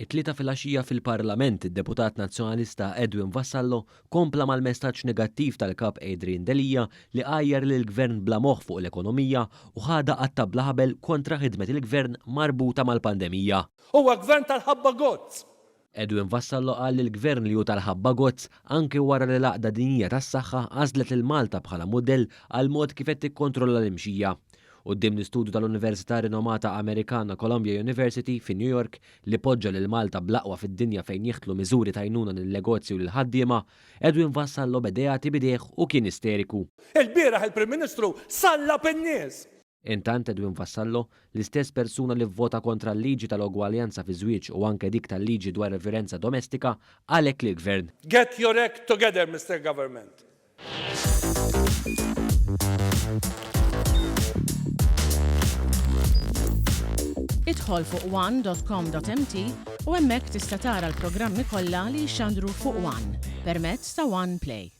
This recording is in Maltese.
It-tlieta filgħaxija fil-Parlament id-Deputat Nazzjonalista Edwin Vassallo kompla mal-messaġġ negattiv tal-kap Adrian Delija li qajjar lill gvern bla moħħ fuq l-ekonomija u ħada qatta bla ħabel kontra ħidmet il-gvern marbuta mal-pandemija. Huwa gvern tal-ħabba gozz. Edwin Vassallo qal li l-gvern li hu tal-ħabba gozz anke wara li l-Għaqda Dinjija tas-Saħħa għażlet lil Malta bħala mudell għal mod kif qed tikkontrolla l-imxija. Quddiem l-istudju tal-Università rinomata Amerikana Columbia University fi New York li poġġa lil Malta bl-aqwa fid-dinja fejn jieħdlu miżuri ta' għajnuna lin-negozju u lill-ħaddiema, Edwin Vassallo bedejati bidejh u kien isteriku. Il-bieraħ il-Prim Ministru sallab in-nies. Intant Edwin Vassallo, l-istess persuna li vvota kontra l-liġi tal-ogwaljanza fi żwieġ u anke dik tal-liġi dwar il-violenza domestika għalhekk lill-gvern. Get your act together, Mr. Government. Idħol fuq one.com.mt u hemmhekk tista' tara l-programmi kollha li jxandru fuq One permezz ta' One Play.